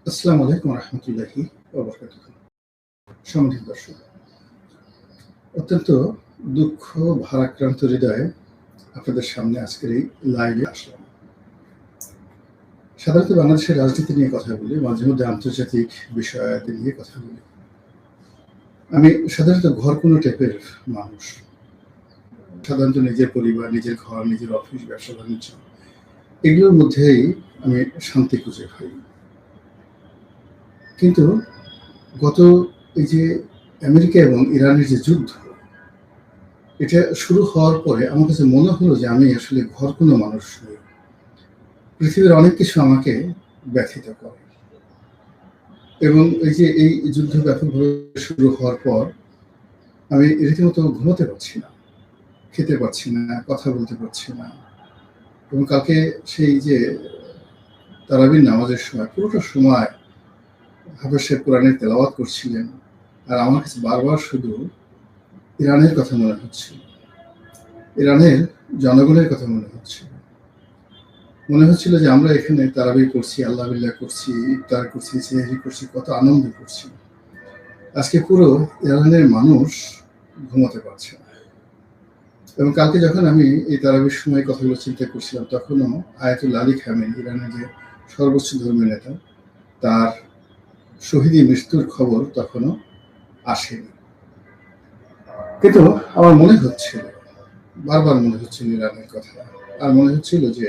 আসসালামু আলাইকুম রহমতুল্লাহি ওয়া বারাকাতুহু। সম্মানিত দর্শক, অত্যন্ত দুঃখ ভারাক্রান্ত হৃদয়ে আপনাদের সামনে আজকের এই লাইভে আসলাম। সাধারণত বাংলাদেশের রাজনীতি নিয়ে কথা বলি, মাঝে মধ্যে আন্তর্জাতিক বিষয়াদি নিয়ে কথা বলি। আমি সাধারণত ঘর কোনো টাইপের মানুষ। সাধারণত নিজের পরিবার, নিজের ঘর, নিজের অফিস, ব্যবসা বাণিজ্য এগুলোর মধ্যেই আমি শান্তি খুঁজে পাই। কিন্তু গত এই যে আমেরিকা এবং ইরানের যে যুদ্ধ, এটা শুরু হওয়ার পরে আমার কাছে মনে হলো যে আমি আসলে ঘর কোনো মানুষ নই। পৃথিবীর অনেক কিছু আমাকে ব্যথিত করে এবং এই যুদ্ধ ব্যাপকভাবে শুরু হওয়ার পর আমি রীতিমতো ঘুমোতে পারছি না, খেতে পারছি না, কথা বলতে পারছি না। এবং কালকে সেই যে তারাবির নামাজের সময় পুরোটা সময় হাফেজ সাহেব কোরআনের তেলাওয়াত করছিলেন, আর আমার কাছে বারবার শুধু ইরানের কথা মনে হচ্ছিল, ইরানের জনগণের কথা মনে হচ্ছিল যে আমরা এখানে তারাবি করছি, আল্লাহ বিল্লাহ করছি, ইফতার করছি, সেহরি করছি, কত আনন্দ করছি। আজকে পুরো ইরানের মানুষ ঘুমাতে পারছে না। এবং কালকে যখন আমি এই তারাবির সময় কথাগুলো চিন্তা করছিলাম, তখনও আয়াতুল্লাহ আলী খামেনি, ইরানের যে সর্বোচ্চ ধর্মীয় নেতা, তার শহীদি মৃত্যুর খবর তখনও আসেনি। কিন্তু আমার মনে হচ্ছিল, বারবার মনে হচ্ছিল ইরানের কথা, আর মনে হচ্ছিল যে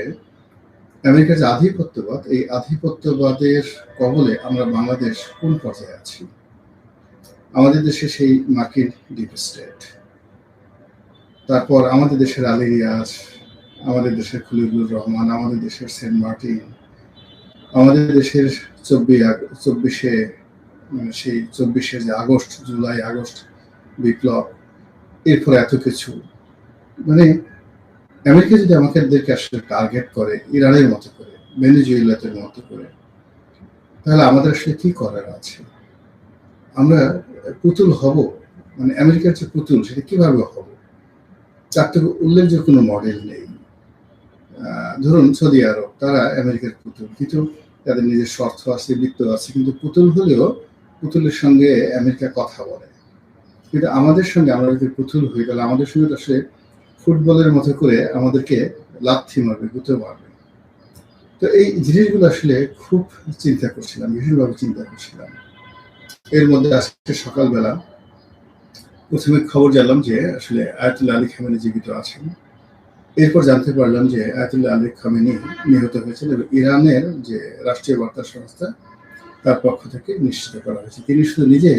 আমেরিকার যে আধিপত্যবাদ, এই আধিপত্যবাদের কবলে আমরা বাংলাদেশ কোন পর্যায়ে আছি। আমাদের দেশে সেই মার্কিন ডিপ স্টেট, তারপর আমাদের দেশের আলী রিয়াজ, আমাদের দেশের খলিলুর রহমান, আমাদের দেশের সেন্ট মার্টিন, আমাদের দেশের 24শে যে আগস্ট, জুলাই আগস্ট বিপ্লব, এরপর এত কিছু। মানে আমেরিকা যদি আমাদেরকে আসলে টার্গেট করে ইরানের মতো করে, ভেনেজুয়েলার মতো করে, তাহলে আমাদের আসলে কি করার আছে? আমরা পুতুল হব? মানে আমেরিকার যে পুতুল, সেটা কিভাবে হব? তার তো উল্লেখযোগ্য কোনো মডেল নেই। ধরুন সৌদি আরব, তারা আমেরিকার পুতুল, কিন্তু তাদের নিজের স্বার্থ আছে, বৃত্ত আছে, কিন্তু পুতুল হলেও পুতুলের সঙ্গে আমেরিকা কথা বলে। কিন্তু আমাদের সঙ্গে আমরা যদি পুতুল হই, তাহলে আমাদের সঙ্গে তো আসলে ফুটবলের মতো করে আমাদেরকে লাথি মারবে, গুঁতো মারবে। তো এই জিনিসগুলো আসলে খুব চিন্তা করছিলাম, ভীষণভাবে চিন্তা করছিলাম। এর মধ্যে আজকে সকালবেলা প্রথমে খবর জানলাম যে আসলে আয়াতুল্লাহ আলী খামেনি জীবিত আছেন। এরপর জানতে পারলাম যে আয়াতুল্লাহ আলী খামেনি নিহত হয়েছেন এবং ইরানের যে রাষ্ট্রীয় বার্তা সংস্থা, তার পক্ষ থেকে নিশ্চিত করা হয়েছে তিনি শুধু নিজে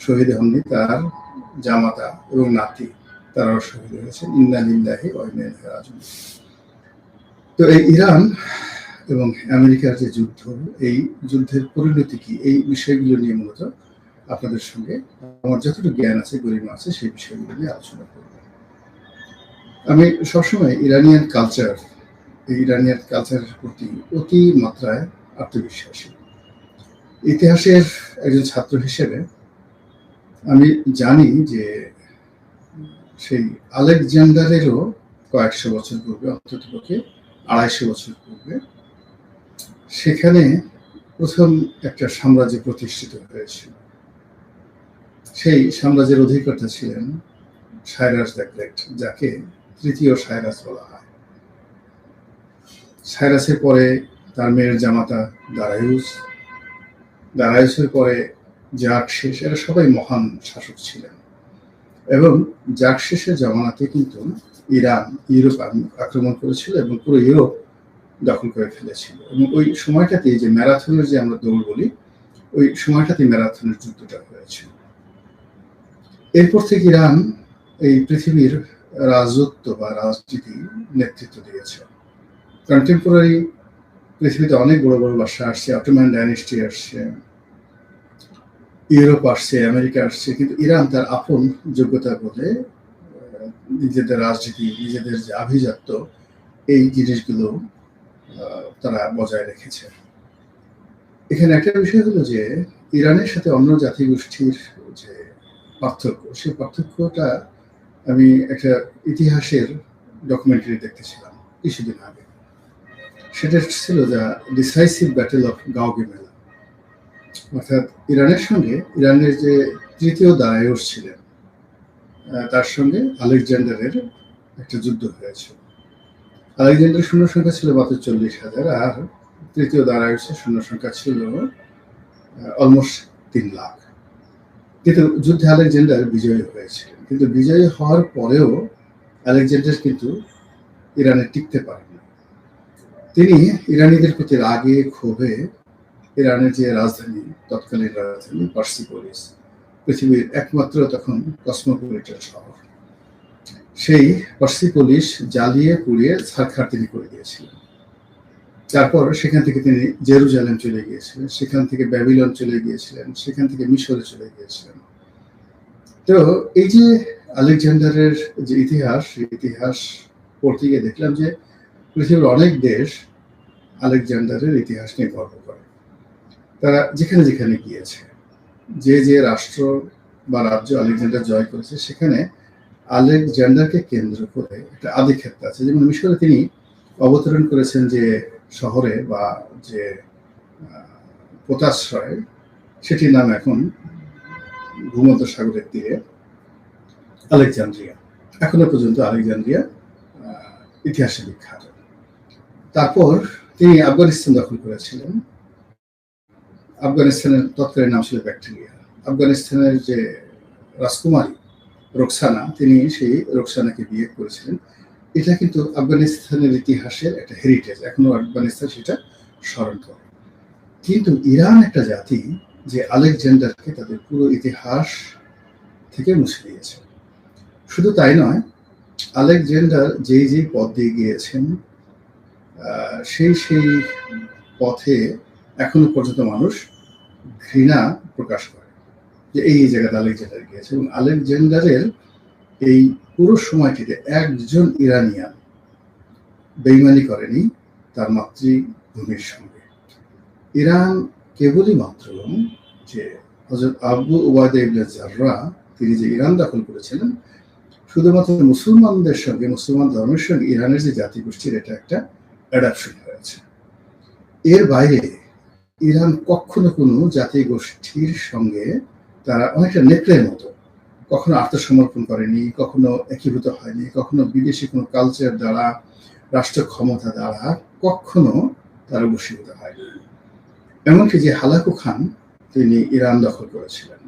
শহীদ হননি, তার জামাতা এবং নাতি তারাও শহীদ হয়েছেন। ইন্না লিল্লাহি ওয়া ইন্না ইলাইহি রাজিউন। তো এই ইরান এবং আমেরিকার যে যুদ্ধ, এই যুদ্ধের পরিণতি কি, এই বিষয়গুলো নিয়ে মূলত আপনাদের সঙ্গে আমার যতটুকু জ্ঞান আছে, গরিমা আছে, সেই বিষয়গুলো নিয়ে আলোচনা করব। আমি সবসময় ইরানিয়ান কালচারের প্রতি অতি মাত্রায় আত্মবিশ্বাসী। ইতিহাসের একজন ছাত্র হিসেবে আমি জানি যে সেই আলেকজান্ডারেরও কয়েকশো বছর পূর্বে, অন্ততপক্ষে 250 বছর পূর্বে, সেখানে প্রথম একটা সাম্রাজ্য প্রতিষ্ঠিত হয়েছিল। সেই সাম্রাজ্যের অধিকর্তা ছিলেন সাইরাস দ্য গ্রেট, যাকে তৃতীয় সাইরাস বলা হয়। সাইরাসের পরে তার মেয়ের জামাতা দারায়ুসের পরে জার্কশেস, এরা সবাই মহান শাসক ছিলেন। এবং জার্কশেসের জামানাতে কিন্তু ইরান ইউরোপ আক্রমণ করেছিল এবং পুরো ইউরোপ দখল করে ফেলেছিল। এবং ওই সময়টাতে যে ম্যারাথনের যে আমরা দৌড় বলি, ওই সময়টাতে ম্যারাথনের যুদ্ধটা হয়েছিল। এরপর থেকে ইরান এই পৃথিবীর রাজত্ব বা রাজনীতি নেতৃত্ব দিয়েছে। কন্টেম্পোরারি পৃথিবীতে অনেক বড় বড় বাদশা আসছে, অটোমান ডাইনেস্টি আসছে, ইউরোপ আসছে, আমেরিকা আসছে, কিন্তু ইরান তার আপন যোগ্যতা বলে নিজেদের রাজনীতি, নিজেদের যে আভিজাত্য, এই জিনিসগুলো তারা বজায় রেখেছে। এখানে একটা বিষয় হলো যে ইরানের সাথে অন্য জাতিগোষ্ঠীর যে পার্থক্য, সেই পার্থক্যটা আমি একটা ইতিহাসের ডকুমেন্টারি দেখতেছিলাম কিছুদিন আগে। সেটা ছিল দ্য ডিসাইসিভ ব্যাটেল অফ গাওগি মেলা। অর্থাৎ ইরানের সঙ্গে ইরানের যে তৃতীয় দারায়ুস ছিলেন তার সঙ্গে আলেকজান্ডারের একটা যুদ্ধ হয়েছিল। আলেকজান্ডারের সৈন্য সংখ্যা ছিল মাত্র 40,000, আর তৃতীয় দারায়ুসের সৈন্য সংখ্যা ছিল অলমোস্ট 3 লাখ। কিন্তু যুদ্ধে আলেকজান্ডার বিজয়ী হয়েছিলেন, কিন্তু বিজয়ী হওয়ার পরেও আলেকজান্ডার কিন্তু ইরানে টিকতে পারেননি। তিনি ইরানিদের প্রতি রাগে ক্ষোভে ইরানের যে রাজধানী, তৎকালীন রাজধানী পার্সিপোলিস, পৃথিবীর একমাত্র তখন কসমোপলিটন শহর, সেই পার্সিপোলিস জ্বালিয়ে পুড়িয়ে ছারখার তিনি করে দিয়েছিলেন। তারপর সেখান থেকে তিনি জেরুজালেম চলে গিয়েছিলেন, সেখান থেকে ব্যাবিলন চলে গিয়েছিলেন, সেখান থেকে মিশরে চলে গিয়েছিলেন। তো এই যে আলেকজান্ডারের যে ইতিহাস, সেই ইতিহাস পড়তে গিয়ে দেখলাম যে পৃথিবীর অনেক দেশ আলেকজান্ডারের ইতিহাস নিয়ে গর্ব করে। তারা যেখানে যেখানে গিয়েছে, যে যে রাষ্ট্র বা রাজ্য আলেকজান্ডার জয় করেছে, সেখানে আলেকজান্ডারকে কেন্দ্র করে একটা আধিক্ষেত্র আছে। যেমন মিশরে তিনি অবতরণ করেছেন যে শহরে বা যে পোতাশ্রয়, সেটির নাম এখন ভূমধ্য সাগরের তীরে আলেকজান্দ্রিয়া। এখনো পর্যন্ত আলেকজান্দ্রিয়া ইতিহাসে বিখ্যাত। তারপর তিনি আফগানিস্তান দখল করেছিলেন। আফগানিস্তানের তৎকালীন নাম ছিল ব্যাকটেরিয়া। আফগানিস্তানের যে রাজকুমারী রোকসানা, তিনি সেই রোকসানাকে বিয়ে করেছিলেন। এটা কিন্তু আফগানিস্তানের ইতিহাসের একটা হেরিটেজ, এখনো আফগানিস্তান সেটা স্মরণ করে। কিন্তু ইরান একটা জাতি যে আলেকজান্ডারকে তাদের পুরো ইতিহাস থেকে মুছে দিয়েছে। শুধু তাই নয়, আলেকজান্ডার যেই যেই পথ দিয়ে গিয়েছেন, সেই পথে এখনো পর্যন্ত মানুষ ঘৃণা প্রকাশ করে যে এই জায়গাতে আলেকজান্ডার গিয়েছে। এবং আলেকজান্ডারের এই পুরো সময়টিতে একজন ইরানিয়ান বেইমানি করেনি তার মাতৃভূমির সঙ্গে। ইরান কেবলই মাত্র যে হযরত আবু উবাইদা ইবনে জাররাহ, তিনি যে ইরান দখল করেছিলেন, শুধুমাত্র মুসলমানদের সঙ্গে, মুসলমান ধর্মের সঙ্গে ইরানের যে জাতিগোষ্ঠীর এটা একটা অ্যাডাপশন হয়েছে। এর বাইরে ইরান কখনো কোনো জাতিগোষ্ঠীর সঙ্গে তারা অনেকটা নেকড়ের মতো কখনো আত্মসমর্পণ করেনি, কখনো একীভূত হয়নি, কখনো বিদেশি কোনো কালচার দ্বারা, রাষ্ট্র ক্ষমতা দ্বারা কখনো তারা বশীভূত হয়নি। এমনকি যে হালাকু খান, তিনি ইরান দখল করেছিলেন।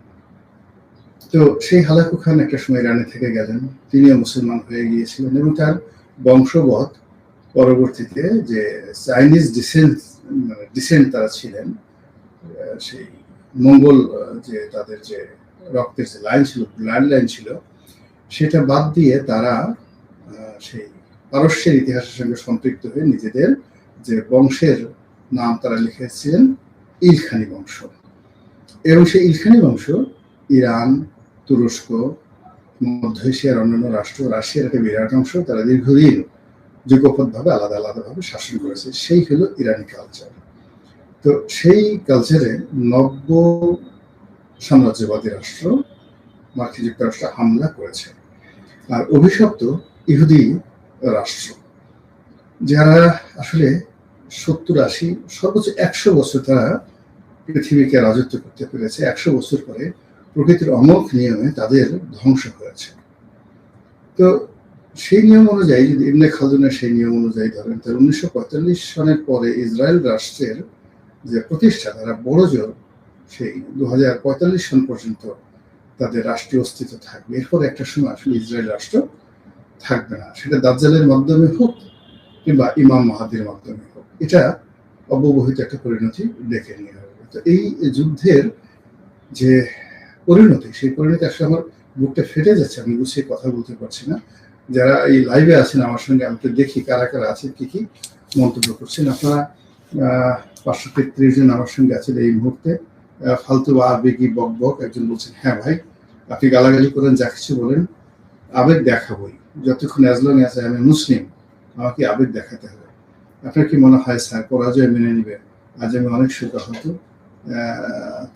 তো সেই হালাকু খান একটা সময় ইরানে থেকে গেলেন, তিনিও মুসলমান হয়ে গিয়েছিলেন এবং তার বংশবৎ পরবর্তীতে যে চাইনিজ ডিসেন্ট তারা ছিলেন, সেই মঙ্গল যে তাদের যে রক্তের যে লাইন ছিল, ব্লাড লাইন ছিল, সেটা বাদ দিয়ে তারা সেই পারস্যের ইতিহাসের সঙ্গে সম্পৃক্ত হয়ে নিজেদের যে বংশের নাম তারা লিখেছিলেন ইলখানি বংশ। এবং সেই ইলখানি বংশ ইরান, তুরস্ক, মধ্য এশিয়ার অন্যান্য রাষ্ট্র, রাশিয়ার একটা বিরাট অংশ তারা দীর্ঘদিন যুগপৎভাবে আলাদা আলাদাভাবে শাসন করেছে। সেই হলো ইরানি কালচার। তো সেই কালচারে নব্য সাম্রাজ্যবাদী রাষ্ট্র মার্কিন যুক্তরাষ্ট্র হামলা করেছে। আর অভিশপ্ত ইহুদি রাষ্ট্র, যারা আসলে 70-80 সর্বোচ্চ 100 বছর তারা পৃথিবীকে রাজত্ব করতে পেরেছে। 100 বছর পরে প্রকৃতির অমোঘ নিয়মে তাদের ধ্বংস হয়েছে। তো সেই নিয়ম অনুযায়ী, যদি ইবনে খালদুনের সেই নিয়ম অনুযায়ী ধরেন, তার 1945 সনের পরে ইসরায়েল রাষ্ট্রের যে প্রতিষ্ঠা, তারা বড় জোর সেই 2045 সন পর্যন্ত তাদের রাষ্ট্রীয় অস্তিত্ব থাকবে। এরপর একটা সময় আসলে ইসরায়েল রাষ্ট্র থাকবে না, সেটা দাজ্জালের মাধ্যমে হোক কিংবা ইমাম মাহাদির মাধ্যমে হোক। এটা অব্যবহিত একটা পরিণতি ডেকে নিয়ে হবে। তো এই যুদ্ধের যে পরিণতি, সেই পরিণতি আসলে আমার বুকটা ফেটে যাচ্ছে, আমি গুছিয়ে কথা বলতে পারছি না। যারা এই লাইভে আছেন আমার সঙ্গে, আমি তো দেখি কারা কারা আছেন, কি কি মন্তব্য করছেন। আপনারা 533 জন আমার সঙ্গে আছেন এই মুহূর্তে। ফালতু বা আবেগী বক বক একজন বলছেন, হ্যাঁ ভাই আপনি গালাগালি করেন, যা কিছু বলেন, আবেগ দেখাবই যতক্ষণ, অ্যাজ লং অ্যাজ আমি মুসলিম, আমাকে আবেগ দেখাতে হবে। আপনার কি মনে হয় স্যার পরাজয় মেনে নিবে? আজ আমি অনেক শোকাহত।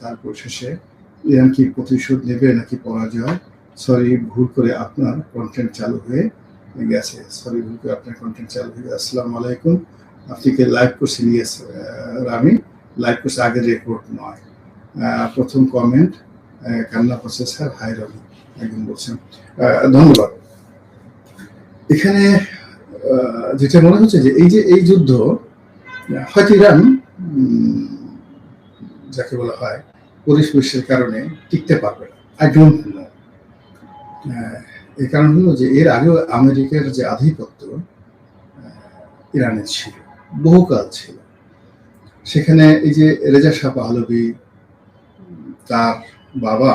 তারপর শেষে ইরান কি প্রতিশোধ নেবে নাকি পরাজয়? সরি, ভুল করে আপনার কন্টেন্ট চালু হয়ে গেছে। সরি, ভুল করে আপনার কন্টেন্ট চালু হয়ে গেছে। আসসালামু আলাইকুম। আপনি কি লাইভ করছেন? ইয়েস, আমি লাইভ করছি, আগের রেকর্ড নয়। প্রথম কমেন্ট কান্না প্রসেসর হাই রবি একজন বলছেন। ধন্যবাদ। এখানে যেটা মনে হচ্ছে যে এই যুদ্ধ হয়তো ইরান যাকে বলা হয় পরিবেশের কারণে টিকতে পারবে না। I don't know. এই কারণ হলো যে এর আগেও আমেরিকার যে আধিপত্য ইরানের ছিল, বহুকাল ছিল। সেখানে এই যে রেজা শাহ পাহলভি, তার বাবা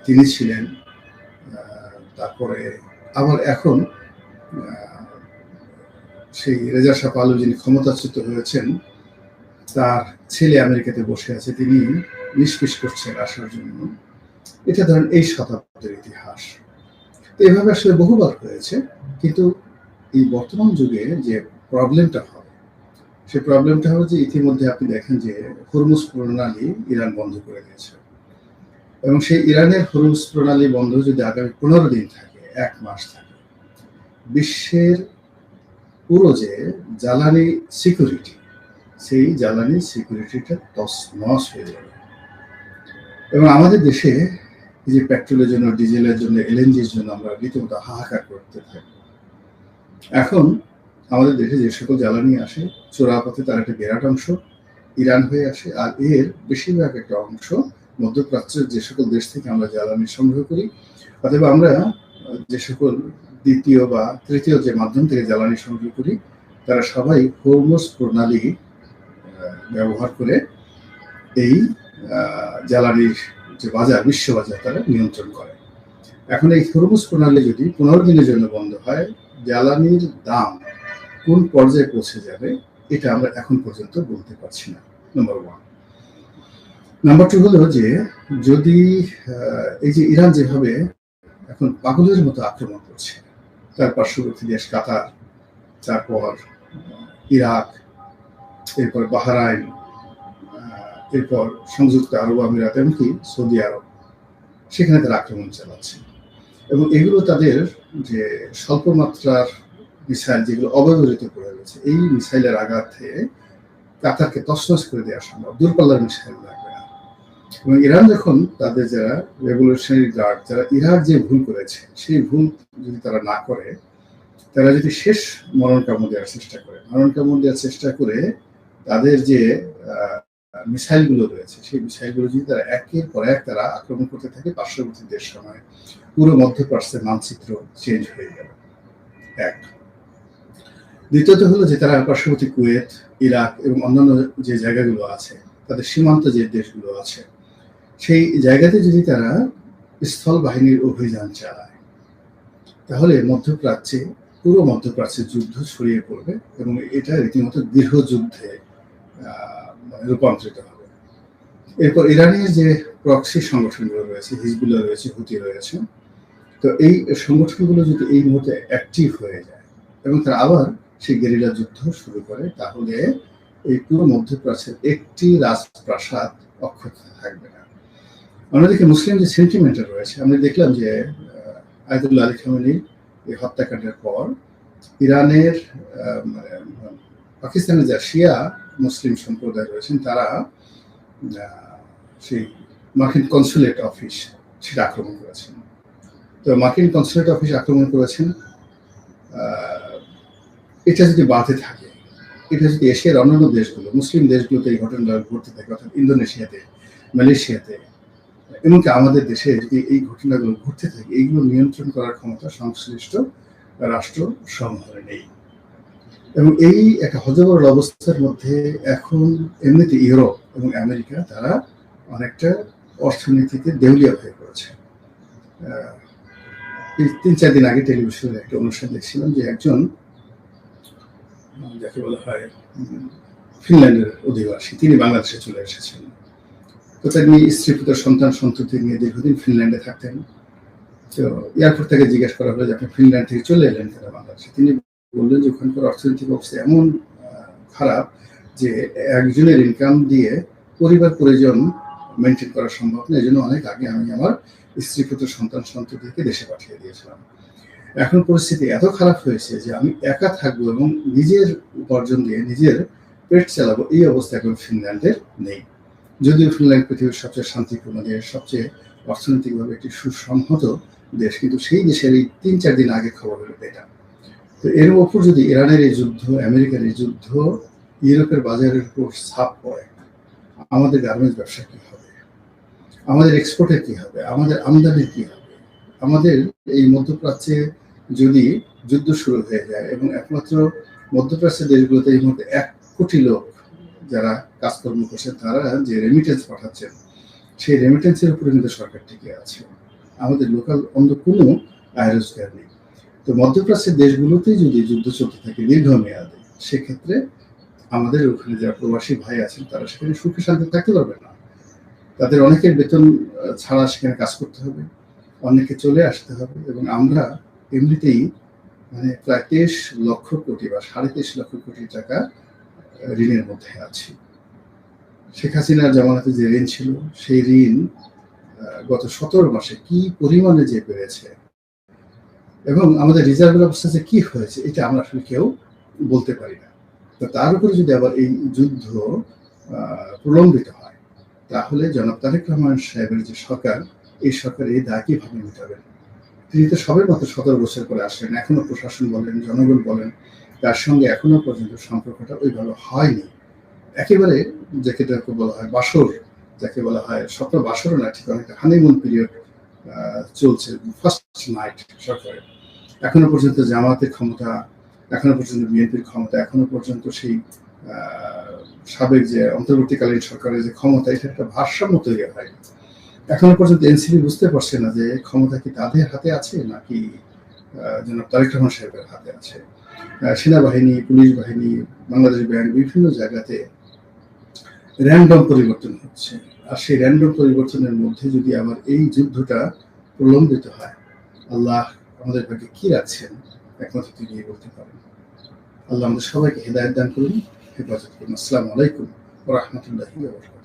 তিনি ছিলেন, তারপরে আবার এখন সেই রেজা শাহ পাহলভি যিনি ক্ষমতাচ্যুত হয়েছেন, তার ছেলে আমেরিকাতে বসে আছে, তিনি নিষ্পিস করছেন আসার জন্য। এটা ধরেন এই শতাব্দীর ইতিহাস। এভাবে আসলে বহুবার হয়েছে, কিন্তু এই বর্তমান যুগে যে প্রবলেমটা হয়, সেই প্রবলেমটা হলো যে ইতিমধ্যে আপনি দেখেন যে হরমুজ প্রণালী ইরান বন্ধ করে দিয়েছে, এবং সেই ইরানের হরমুজ প্রণালী বন্ধ যদি আগামী 15 দিন থাকে, 1 মাস থাকে, বিশ্বের পুরো যে জ্বালানি সিকিউরিটি, সেই জ্বালানি সিকিউরিটিটা তছনছ হয়ে যাবে। এবং আমাদের দেশে এই যে পেট্রোলের জন্য, ডিজেলের জন্য, এলএনজির জন্য আমরা রীতিমতো হাহাকার করতে থাকি। এখন আমাদের দেশে যে সকল জ্বালানি আসে, চোরাপথে তার একটা বিরাট অংশ ইরান হয়ে আসে, আর এর বেশিরভাগ একটা অংশ মধ্যপ্রাচ্যের যে সকল দেশ থেকে আমরা জ্বালানি সংগ্রহ করি, অথবা আমরা যে সকল দ্বিতীয় বা তৃতীয় যে মাধ্যম থেকে জ্বালানি সংগ্রহ করি, তারা সবাই হরমুজ প্রণালী ব্যবহার করে এই জ্বালানির যে বাজার, বিশ্ব বাজার তারা নিয়ন্ত্রণ করে। এখন এই হরমুজ প্রণালী যদি 15 দিনের জন্য বন্ধ হয়, জ্বালানির দাম কোন পর্যায়ে পৌঁছে যাবে এটা আমরা এখন পর্যন্ত বলতে পারছি না, নাম্বার 1। নাম্বার 2 হলো যে যদি এই যে ইরান যেভাবে এখন পাগলের মতো আক্রমণ করছে, তার পার্শ্ববর্তী দেশ কাতার, তারপর ইরাক, এরপর বাহরাইন, এরপর সংযুক্ত আরব আমিরাত, এমনকি সৌদি আরব, সেখানে তারা আক্রমণ চালাচ্ছে। এবং এগুলো তাদের যে স্বল্প মাত্রার মিসাইল যেগুলো অব্যবহৃত করে রয়েছে, এই মিসাইলের আঘাতে কাতারকে তছনছ করে দেওয়া সম্ভব, দূরপাল্লার মিসাইল লাগবে না। এবং ইরান যখন তাদের যারা রেভলিউশনারি গার্ড, যারা ইরাক যে ভুল করেছে, সেই ভুল যদি তারা না করে, তারা যদি শেষ মরণ কামড় দেওয়ার চেষ্টা করে, তাদের যে মিসাইলগুলো রয়েছে, সেই মিসাইলগুলো যদি তারা একের পর এক তারা আক্রমণ করতে থাকে, পার্শ্ববর্তী দেশ সময় পুরো মধ্যপ্রাচ্যের মানচিত্র চেঞ্জ হয়ে গেল। এক। দ্বিতীয়ত হলো যে তারা পার্শ্ববর্তী কুয়েত, ইরাক এবং অন্যান্য যে জায়গাগুলো আছে, তাদের সীমান্ত যে দেশগুলো আছে, সেই জায়গাতে যদি তারা স্থল বাহিনীর অভিযান চালায়, তাহলে পুরো মধ্যপ্রাচ্যে যুদ্ধ ছড়িয়ে পড়বে এবং এটা রীতিমতো গৃহযুদ্ধে রূপান্তরিত হবে। এরপর ইরানের যে প্রক্সি সংগঠনগুলো রয়েছে, হিজবুল্লাহ রয়েছে, হুতি রয়েছে, তো এই সংগঠনগুলো যদি এই মুহূর্তে অ্যাক্টিভ হয়ে যায় এবং তারা আবার সেই গেরিলা যুদ্ধ শুরু করে, তাহলে এই পুরো মধ্যপ্রাচ্যের একটি রাজপ্রাসাদ অক্ষত থাকবে না। অন্যদিকে মুসলিম যে সেন্টিমেন্টটা রয়েছে, আমরা দেখলাম যে আয়াতুল্লাহ আলী খামেনি এই হত্যাকাণ্ডের পর ইরানের পাকিস্তানের যা শিয়া মুসলিম সম্প্রদায় রয়েছেন, তারা সেই মার্কিন কনসুলেট অফিস সেটা আক্রমণ করেছেন। তো মার্কিন কনসুলেট অফিস আক্রমণ করেছেন, এটা যদি বাড়তে থাকে, এটা যদি এশিয়ার অন্যান্য দেশগুলো, মুসলিম দেশগুলোতে এই ঘটনাটা ঘটতে থাকে, অর্থাৎ ইন্দোনেশিয়াতে, মালয়েশিয়াতে, এমনকি আমাদের দেশে যদি এই ঘটনাগুলো ঘটতে থাকে, এইগুলো নিয়ন্ত্রণ করার ক্ষমতা সংশ্লিষ্ট রাষ্ট্র সমূহের নেই। এবং এই একটা হযবরল অবস্থার মধ্যে এখন এমনিতে ইউরোপ এবং আমেরিকা তারা অনেকটা অর্থনীতিতে দেউলিয়া হয়ে পড়েছে। এই 3-4 দিন আগে টেলিভিশনে একটা অনুষ্ঠান দেখছিলাম যে একজন যাকে বলা হয় ফিনল্যান্ডের অধিবাসী, তিনি বাংলাদেশে চলে এসেছেন। তো তিনি স্ত্রী, পুত্র, সন্তান সন্ততি নিয়ে দীর্ঘদিন ফিনল্যান্ডে থাকতেন। তো এয়ারপোর্ট থেকে জিজ্ঞেস করা হলো যে আপনি ফিনল্যান্ড থেকে চলে এলেন কেন বাংলাদেশে? তিনি বললেন যে ওখানকার অর্থনৈতিক অবস্থা এমন খারাপ যে একজনের ইনকাম দিয়ে পরিবার পরিজন মেনটেন করা সম্ভব না। এই জন্য অনেক আগে আমি আমার স্ত্রী, পুত্র, সন্তান সন্ততিকে দেশে পাঠিয়ে দিয়েছিলাম। এখন পরিস্থিতি এত খারাপ হয়েছে যে আমি একা থাকবো এবং নিজের উপার্জন দিয়ে নিজের পেট চালাবো, এই অবস্থা এখন ফিনল্যান্ডের নেই। যদিও ফিনল্যান্ড পৃথিবীর সবচেয়ে শান্তিপূর্ণ দেশ, সবচেয়ে অর্থনৈতিকভাবে একটি সুসংহত দেশ, কিন্তু সেই দেশের এই ৩-৪ দিন আগে খবর হলো এটা। তো এর ওপর যদি ইরানের এই যুদ্ধ, আমেরিকার এই যুদ্ধ ইউরোপের বাজারের উপর ছাপ পড়ে, আমাদের গার্মেন্টস ব্যবসা কি হবে, আমাদের এক্সপোর্টের কি হবে, আমাদের আমদানির কি হবে, আমাদের এই মধ্যপ্রাচ্যে যদি যুদ্ধ শুরু হয়ে যায় এবং একমাত্র মধ্যপ্রাচ্যের দেশগুলোতে এই মুহূর্তে ১ কোটি লোক যারা কাজকর্ম করছেন তারা যে রেমিটেন্স পাঠাচ্ছেন, সেই রেমিটেন্সের উপরে কিন্তু সরকার টিকে আছে। আমাদের লোকাল অন্য কোনো আয় রোজগার নেই। তো মধ্যপ্রাচ্যের দেশগুলোতেই যদি যুদ্ধ চলতে থাকে দীর্ঘমেয়াদে, সেক্ষেত্রে আমাদের ওখানে যারা প্রবাসী ভাই আছেন তারা সেখানে সুখে শান্তি থাকতে পারবে না। তাদের অনেকের বেতন ছাড়া সেখানে কাজ করতে হবে, অনেকে চলে আসতে হবে, এবং আমরা এমনিতেই মানে প্রায় ২৩ লক্ষ কোটি বা ২.৫ লক্ষ কোটি টাকা ঋণের মধ্যে আছি। শেখ হাসিনার জামানাতে যে ঋণ ছিল, সেই ঋণ গত ১৭ মাসে কি পরিমাণে যে বেড়েছে এবং আমাদের রিজার্ভের অবস্থা যে কি হয়েছে, এটা আমরা আসলে কেউ বলতে পারি না। তো তার উপরে যদি আবার এই যুদ্ধ প্রলম্বিত হয়, তাহলে জনাব তারেক রহমান সাহেবের যে সরকার, এই সরকার এই দায় কিভাবে মেটাবেন? তিনি তো সবের মাত্র ১৭ বছর করে আসলেন, এখনো প্রশাসন বলেন, জনগণ বলেন, তার সঙ্গে এখনো পর্যন্ত সম্পর্কটা ওইভাবে হয়নি। একেবারে যাকে বলা হয় বাসর, যাকে বলা হয় স্বপ্ন বাসরও না, ঠিক অনেকটা হানিমুন পিরিয়ড চলছে, ফার্স্ট নাইট সরকারের। এখনো পর্যন্ত জামাতের ক্ষমতা, এখনো পর্যন্ত বিএনপির ক্ষমতা, এখনো পর্যন্ত সেই সাবেক যে অন্তর্বর্তীকালীন সরকারের যে ক্ষমতা, এটা একটা ভারসাম্য তৈরি হয়নি। এখনো পর্যন্ত এনসিপি বুঝতে পারছে না যে ক্ষমতা কি তাদের হাতে আছে নাকি জনাব তারেক রহমান সাহেবের হাতে আছে। সেনাবাহিনী, পুলিশ বাহিনী, বাংলাদেশ ব্যাংক, বিভিন্ন জায়গাতে র্যান্ডম পরিবর্তন হচ্ছে। আর সেই র্যান্ডম পরিবর্তনের মধ্যে যদি আবার এই যুদ্ধটা প্রলম্বিত হয়, আল্লাহ আমাদের ভাগ্যে কি রাখছেন একমাত্র তিনি বলতে পারেন। আল্লাহ আমাদের সবাইকে হেদায়েত দান করুন, হেফাজত করুন। আসসালামু আলাইকুম ওয়া রাহমাতুল্লাহি ওয়া বারাকাতুহু।